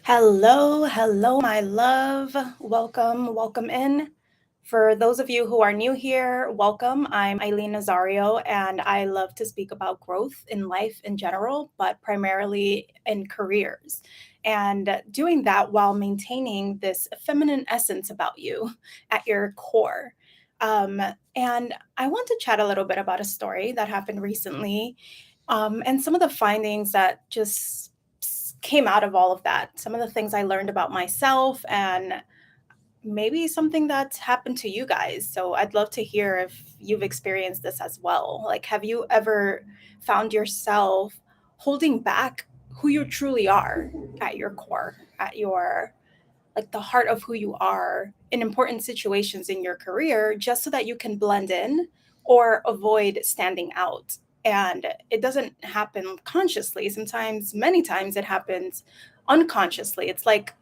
Hello, hello, my love. Welcome, welcome in. For those of you who are new here, welcome. I'm Eileen Nazario, and I love to speak about growth in life in general, but primarily in careers. And doing that while maintaining this feminine essence about you at your core. Um, and I want to chat a little bit about a story that happened recently and some of the findings that just came out of all of that, some of the things I learned about myself and maybe something that's happened to you guys. So I'd love to hear if you've experienced this as well. Like, have you ever found yourself holding back who you truly are at your core, at your like the heart of who you are in important situations in your career just so that you can blend in or avoid standing out. And it doesn't happen consciously. Sometimes, many times, it happens unconsciously. It's like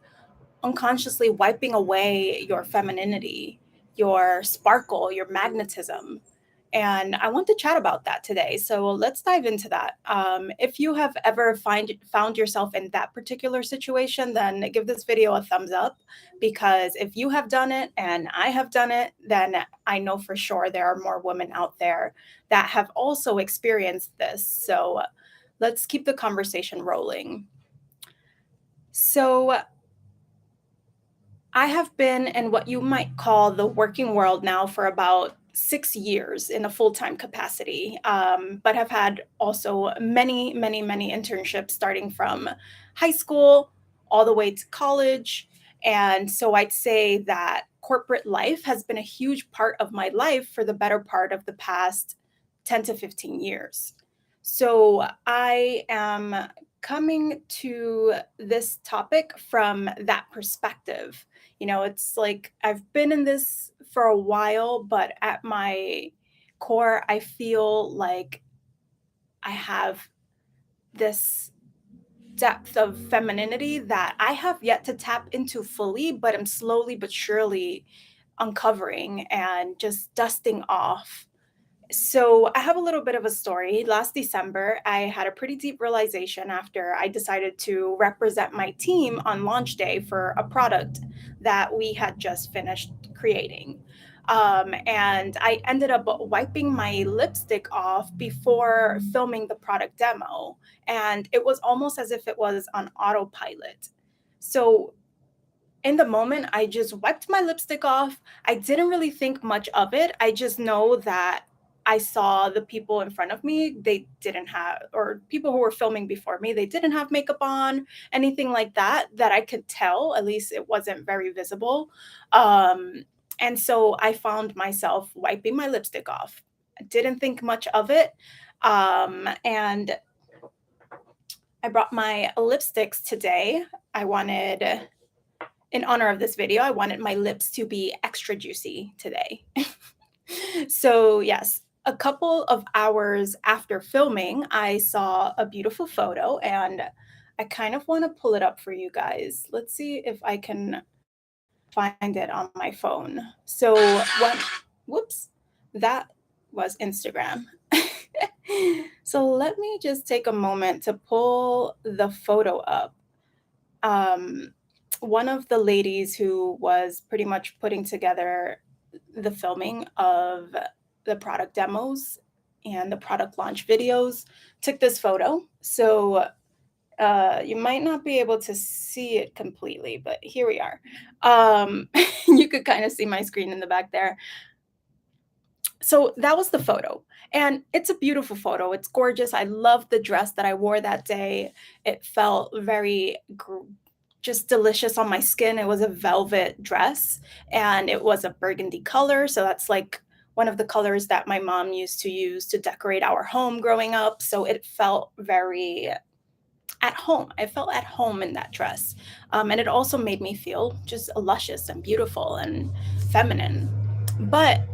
unconsciously wiping away your femininity, your sparkle, your magnetism. And I want to chat about that today. So let's dive into that. If you have ever found yourself in that particular situation, then give this video a thumbs up because if you have done it and I have done it, then I know for sure there are more women out there that have also experienced this. So let's keep the conversation rolling. So, I have been in what you might call the working world now for about 6 years in a full time capacity, but have had also many, many, many internships starting from high school all the way to college. And so I'd say that corporate life has been a huge part of my life for the better part of the past 10 to 15 years. So I am coming to this topic from that perspective. It's like I've been in this for a while, but at my core, I feel like I have this depth of femininity that I have yet to tap into fully, but I'm slowly but surely uncovering and just dusting off. So, I have a little bit of a story. Last December, I had a pretty deep realization after I decided to represent my team on launch day for a product that we had just finished creating. And I ended up wiping my lipstick off before filming the product demo. And it was almost as if it was on autopilot. So, in the moment, I just wiped my lipstick off. I didn't really think much of it. I just know that I saw the people in front of me, they didn't have, or people who were filming before me, they didn't have makeup on, anything like that, that I could tell. At least it wasn't very visible. Um, and so I found myself wiping my lipstick off. I didn't think much of it. And I brought my lipsticks today. I wanted in honor of this video, I wanted my lips to be extra juicy today. So, yes, a couple of hours after filming, I saw a beautiful photo and I kind of want to pull it up for you guys. Let's see if I can find it on my phone. So, whoops, that was Instagram. So, let me just take a moment to pull the photo up. um, One of the ladies who was pretty much putting together the filming of the product demos and the product launch videos took this photo. So you might not be able to see it completely, but here we are. You could kind of see my screen in the back there. So that was the photo. And it's a beautiful photo. It's gorgeous. I love the dress that I wore that day. It felt very just delicious on my skin. It was a velvet dress and it was a burgundy color. So that's like one of the colors that my mom used to use to decorate our home growing up. So it felt very at home. I felt at home in that dress. And it also made me feel just luscious and beautiful and feminine. But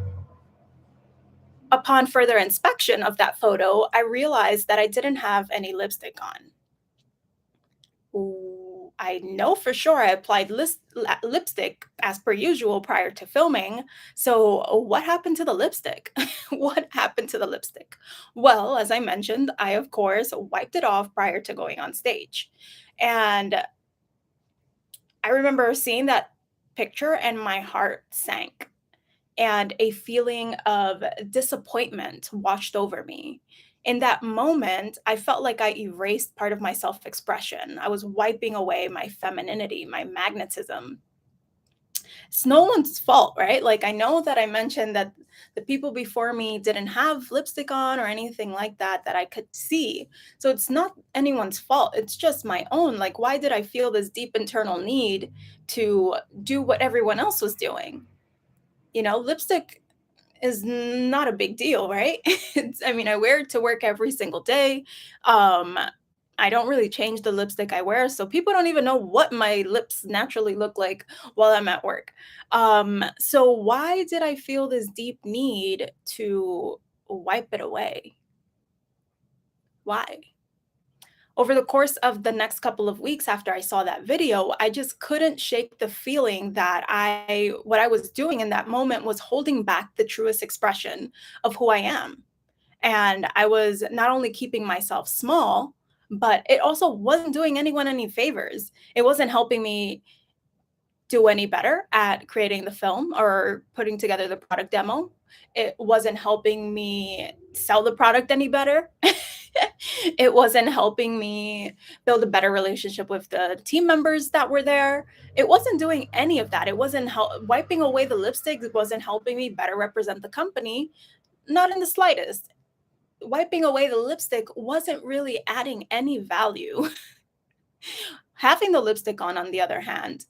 upon further inspection of that photo, I realized that I didn't have any lipstick on. Ooh, I know for sure I applied lipstick as per usual prior to filming. So, what happened to the lipstick? What happened to the lipstick? Well, as I mentioned, I of course wiped it off prior to going on stage. And I remember seeing that picture and my heart sank, and a feeling of disappointment washed over me. In that moment, I felt like I erased part of my self expression. I was wiping away my femininity, my magnetism. It's no one's fault, right? Like, I know that I mentioned that the people before me didn't have lipstick on or anything like that that I could see. So it's not anyone's fault. It's just my own. Like, why did I feel this deep internal need to do what everyone else was doing? Lipstick is not a big deal, right? I mean, I wear it to work every single day. Um, I don't really change the lipstick I wear, so people don't even know what my lips naturally look like while I'm at work. So why did I feel this deep need to wipe it away? Why? Over the course of the next couple of weeks after I saw that video, I just couldn't shake the feeling that what I was doing in that moment was holding back the truest expression of who I am. And I was not only keeping myself small, but it also wasn't doing anyone any favors. It wasn't helping me do any better at creating the film or putting together the product demo. It wasn't helping me sell the product any better. It wasn't helping me build a better relationship with the team members that were there. It wasn't doing any of that. It wasn't wiping away the lipstick. It wasn't helping me better represent the company. Not in the slightest. Wiping away the lipstick wasn't really adding any value. Having the lipstick on the other hand,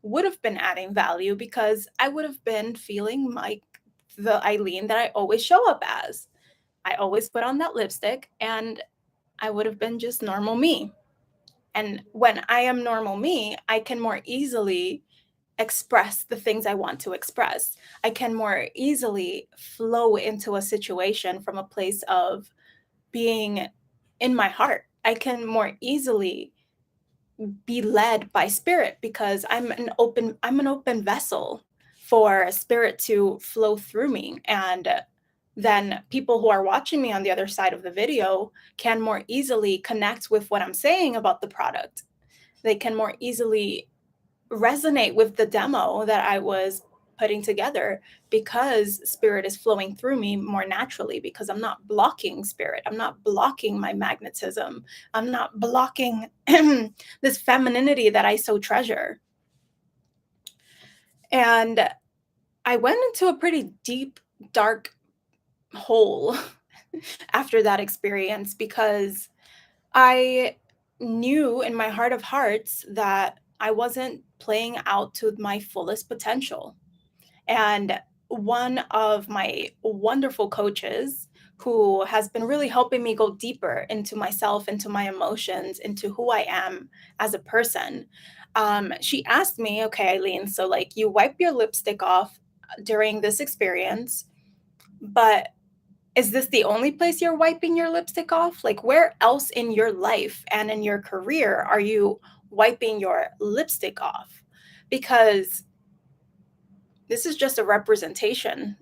would have been adding value because I would have been feeling like the Eileen that I always show up as. I always put on that lipstick and I would have been just normal me. And when I am normal me, I can more easily express the things I want to express. I can more easily flow into a situation from a place of being in my heart. I can more easily be led by spirit because I'm an open vessel for spirit to flow through me, and then people who are watching me on the other side of the video can more easily connect with what I'm saying about the product. They can more easily resonate with the demo that I was putting together because spirit is flowing through me more naturally because I'm not blocking spirit. I'm not blocking my magnetism. I'm not blocking this femininity that I so treasure. And I went into a pretty deep, dark hole after that experience because I knew in my heart of hearts that I wasn't playing out to my fullest potential. And one of my wonderful coaches who has been really helping me go deeper into myself, into my emotions, into who I am as a person. She asked me, okay, Eileen, so like you wipe your lipstick off during this experience, but is this the only place you're wiping your lipstick off? Like, where else in your life and in your career are you wiping your lipstick off? Because this is just a representation.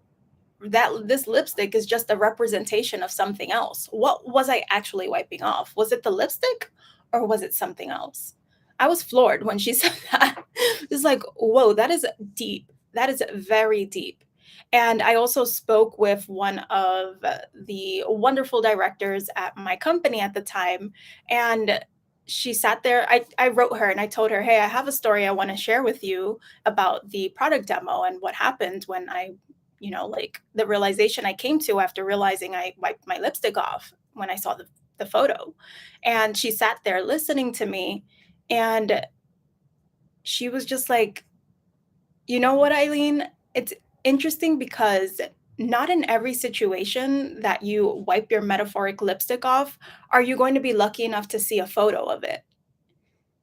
That this lipstick is just a representation of something else. What was I actually wiping off? Was it the lipstick or was it something else? I was floored when she said that. It's like, whoa, that is deep. That is very deep. And I also spoke with one of the wonderful directors at my company at the time. And she sat there. I wrote her and I told her, hey, I have a story I want to share with you about the product demo and what happened when like the realization I came to after realizing I wiped my lipstick off when I saw the photo. And she sat there listening to me and she was just like, you know what, Eileen? It's interesting because not in every situation that you wipe your metaphoric lipstick off are you going to be lucky enough to see a photo of it.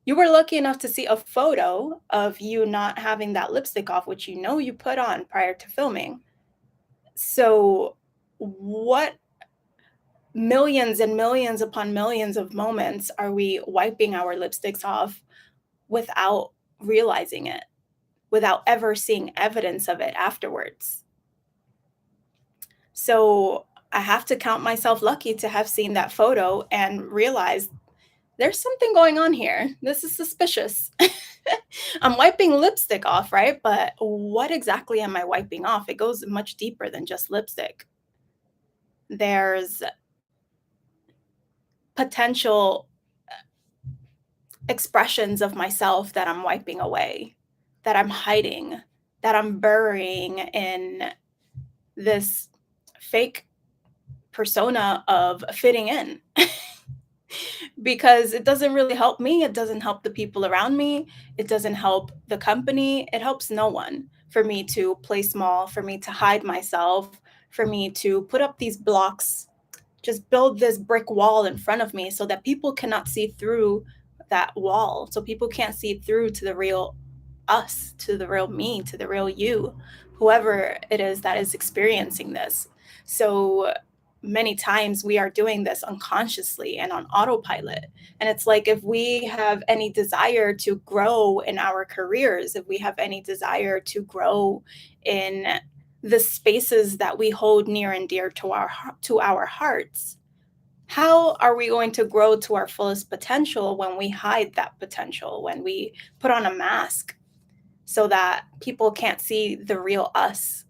You were lucky enough to see a photo of you not having that lipstick off, which you put on prior to filming. So, what millions and millions upon millions of moments are we wiping our lipsticks off without realizing it, without ever seeing evidence of it afterwards? So, I have to count myself lucky to have seen that photo and realize there's something going on here. This is suspicious. I'm wiping lipstick off, right? But what exactly am I wiping off? It goes much deeper than just lipstick. There's potential expressions of myself that I'm wiping away, that I'm hiding, that I'm burying in this fake persona of fitting in. Because it doesn't really help me, it doesn't help the people around me, it doesn't help the company, it helps no one for me to play small, for me to hide myself, for me to put up these blocks, just build this brick wall in front of me so that people cannot see through that wall, so people can't see through to the real us, to the real me, to the real you, whoever it is that is experiencing this. So many times we are doing this unconsciously and on autopilot. And it's like if we have any desire to grow in our careers, if we have any desire to grow in the spaces that we hold near and dear to our hearts, how are we going to grow to our fullest potential when we hide that potential, when we put on a mask so that people can't see the real us,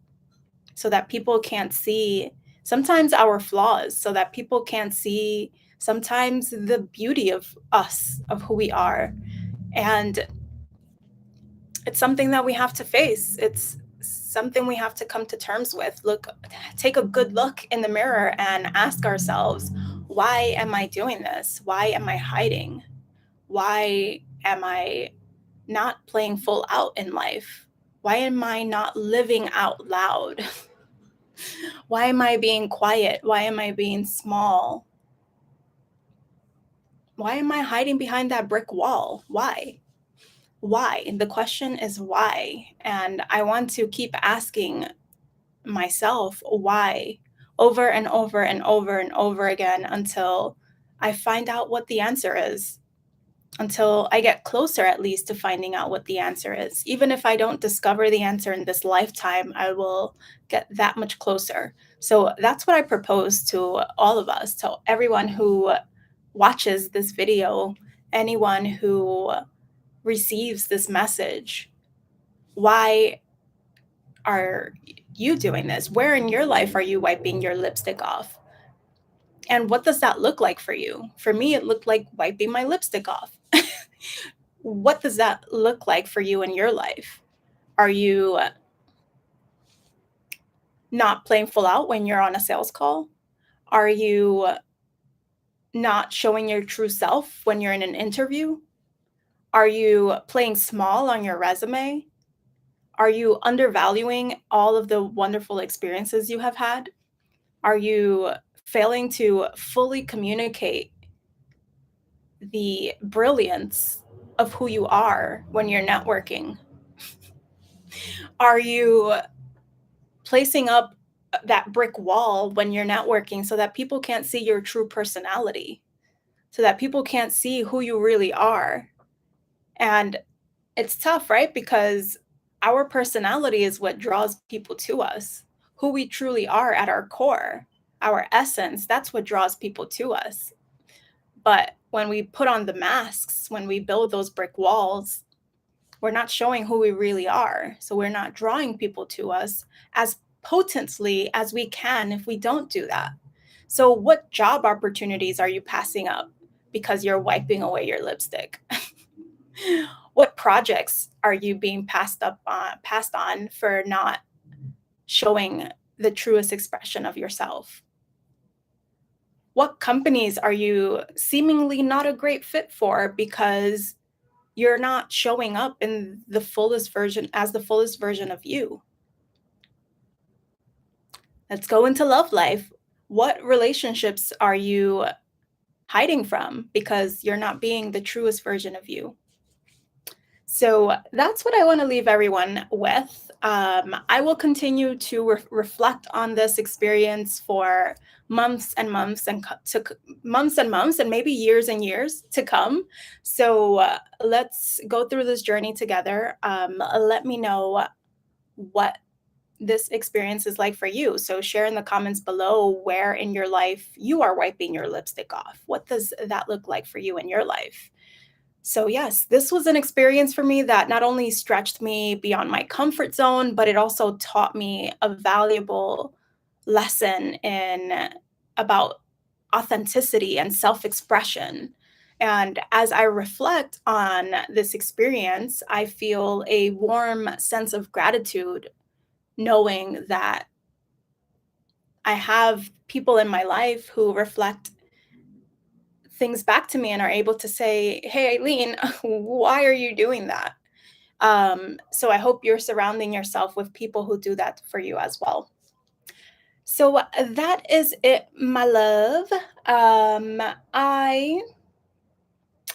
so that people can't see sometimes our flaws, so that people can't see sometimes the beauty of us, of who we are. And it's something that we have to face. It's something we have to come to terms with. Look, take a good look in the mirror and ask ourselves, why am I doing this? Why am I hiding? Why am I not playing full out in life? Why am I not living out loud? Why am I being quiet? Why am I being small? Why am I hiding behind that brick wall? Why? Why? The question is why. And I want to keep asking myself why over and over and over and over again until I find out what the answer is, until I get closer at least to finding out what the answer is. Even if I don't discover the answer in this lifetime, I will get that much closer. So that's what I propose to all of us, to everyone who watches this video, anyone who receives this message. Why are you doing this? Where in your life are you wiping your lipstick off? And what does that look like for you? For me, it looked like wiping my lipstick off. What does that look like for you in your life? Are you not playing full out when you're on a sales call? Are you not showing your true self when you're in an interview? Are you playing small on your resume? Are you undervaluing all of the wonderful experiences you have had? Are you failing to fully communicate the brilliance of who you are when you're networking? Are you placing up that brick wall when you're networking so that people can't see your true personality, so that people can't see who you really are? And it's tough, right? Because our personality is what draws people to us. Who we truly are at our core, our essence, that's what draws people to us. But when we put on the masks, when we build those brick walls, we're not showing who we really are. So we're not drawing people to us as potently as we can if we don't do that. So, what job opportunities are you passing up because you're wiping away your lipstick? What projects are you being passed on for not showing the truest expression of yourself? What companies are you seemingly not a great fit for because you're not showing up in the fullest version as the fullest version of you? Let's go into love life. What relationships are you hiding from because you're not being the truest version of you? So that's what I want to leave everyone with. I will continue to reflect on this experience for months and months months and months and maybe years and years to come. So let's go through this journey together. Let me know what this experience is like for you. So share in the comments below where in your life you are wiping your lipstick off. What does that look like for you in your life? So, yes, this was an experience for me that not only stretched me beyond my comfort zone, but it also taught me a valuable lesson in about authenticity and self-expression. And as I reflect on this experience, I feel a warm sense of gratitude knowing that I have people in my life who reflect things back to me and are able to say, "Hey, Eileen, why are you doing that?" So I hope you're surrounding yourself with people who do that for you as well. So that is it, my love. I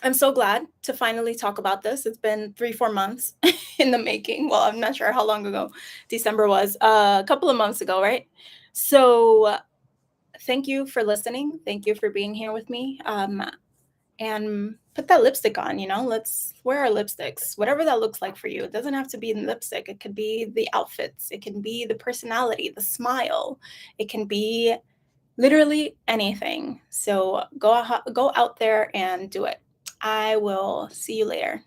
am so glad to finally talk about this. It's been 3, 4 months in the making. Well, I'm not sure how long ago December was. A couple of months ago, right? So thank you for listening. Thank you for being here with me. And put that lipstick on, let's wear our lipsticks, whatever that looks like for you. It doesn't have to be lipstick. It could be the outfits. It can be the personality, the smile. It can be literally anything. So go out there and do it. I will see you later.